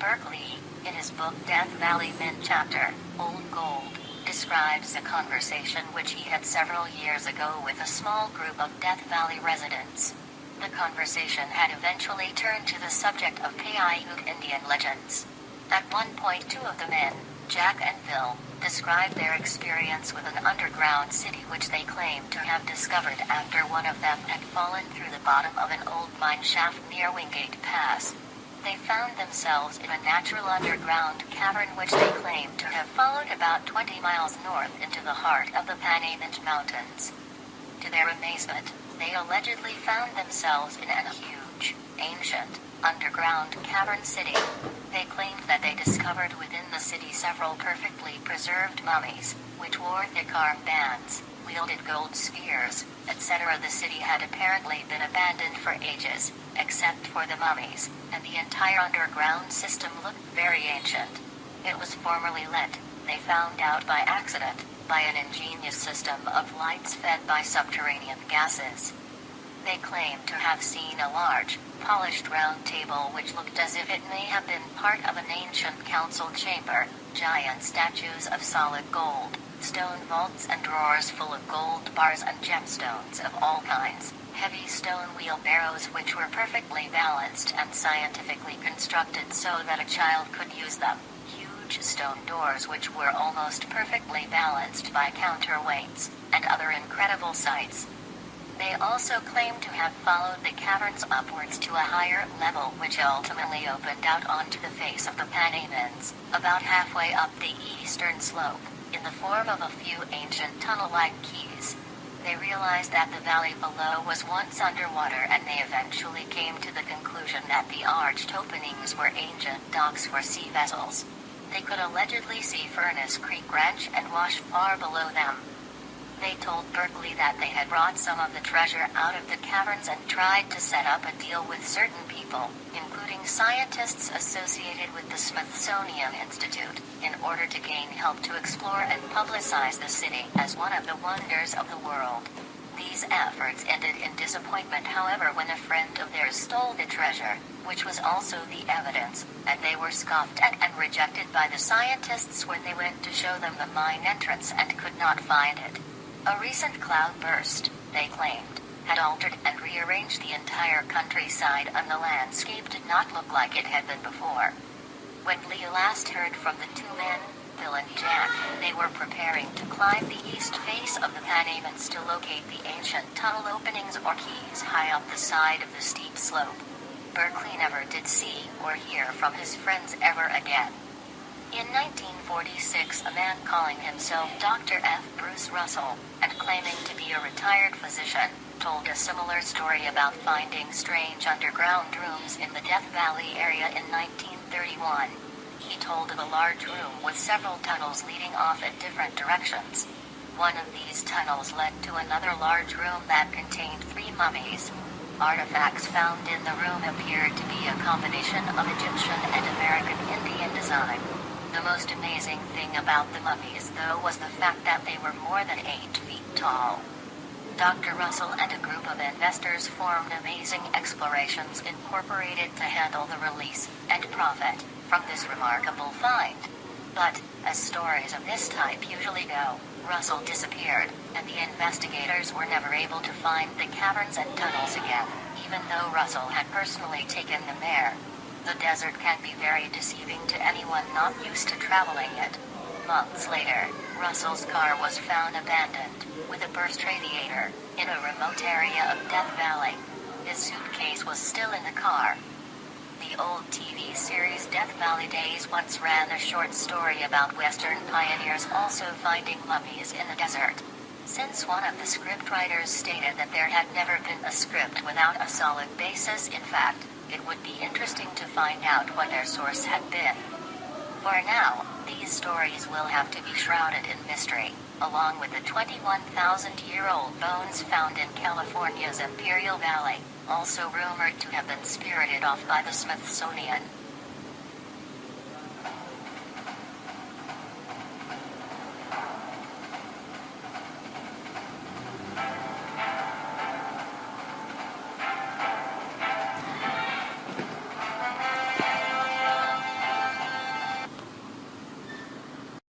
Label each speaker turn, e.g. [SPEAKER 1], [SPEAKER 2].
[SPEAKER 1] Berkeley, in his book Death Valley Mint Chapter, Old Gold, describes a conversation which he had several years ago with a small group of Death Valley residents. The conversation had eventually turned to the subject of Paihute Indian legends. At one point, two of the men, Jack and Bill, described their experience with an underground city which they claimed to have discovered after one of them had fallen through the bottom of an old mine shaft near Wingate Pass. They found themselves in a natural underground cavern which they claimed to have followed about 20 miles north into the heart of the Paihute Mountains. To their amazement, they allegedly found themselves in a huge, ancient, underground cavern city. They claimed that they discovered within the city several perfectly preserved mummies, which wore thick armbands, wielded gold spheres, etc. The city had apparently been abandoned for ages, except for the mummies, and the entire underground system looked very ancient. It was formerly lit, they found out by accident, by an ingenious system of lights fed by subterranean gases. They claimed to have seen a large, polished round table which looked as if it may have been part of an ancient council chamber, giant statues of solid gold, stone vaults and drawers full of gold bars and gemstones of all kinds, heavy stone wheelbarrows which were perfectly balanced and scientifically constructed so that a child could use them, huge stone doors which were almost perfectly balanced by counterweights, and other incredible sights. They also claimed to have followed the caverns upwards to a higher level which ultimately opened out onto the face of the Panaimans, about halfway up the eastern slope, in the form of a few ancient tunnel-like quays. They realized that the valley below was once underwater, and they eventually came to the conclusion that the arched openings were ancient docks for sea vessels. They could allegedly see Furnace Creek Ranch and Wash far below them. They told Berkeley that they had brought some of the treasure out of the caverns and tried to set up a deal with certain people, including scientists associated with the Smithsonian Institute, in order to gain help to explore and publicize the city as one of the wonders of the world. These efforts ended in disappointment, however, when a friend of theirs stole the treasure, which was also the evidence, and they were scoffed at and rejected by the scientists when they went to show them the mine entrance and could not find it. A recent cloud burst, they claimed, had altered and rearranged the entire countryside, and the landscape did not look like it had been before. When Lee last heard from the two men, Bill and Jack, they were preparing to climb the east face of the Panaimans to locate the ancient tunnel openings or quays high up the side of the steep slope. Berkeley never did see or hear from his friends ever again. In 1946, a man calling himself Dr. F. Bruce Russell, and claiming to be a retired physician, told a similar story about finding strange underground rooms in the Death Valley area in 1931. He told of a large room with several tunnels leading off in different directions. One of these tunnels led to another large room that contained 3 mummies. Artifacts found in the room appeared to be a combination of Egyptian and American Indian design. The most amazing thing about the mummies, though, was the fact that they were more than 8 feet tall. Dr. Russell and a group of investors formed Amazing Explorations Incorporated to handle the release and profit from this remarkable find. But, as stories of this type usually go, Russell disappeared, and the investigators were never able to find the caverns and tunnels again, even though Russell had personally taken them there. The desert can be very deceiving to anyone not used to traveling it. Months later, Russell's car was found abandoned, with a burst radiator, in a remote area of Death Valley. His suitcase was still in the car. The old TV series Death Valley Days once ran a short story about Western pioneers also finding mummies in the desert. Since one of the scriptwriters stated that there had never been a script without a solid basis in fact, it would be interesting to find out what their source had been. For now, these stories will have to be shrouded in mystery, along with the 21,000-year-old bones found in California's Imperial Valley, also rumored to have been spirited off by the Smithsonian.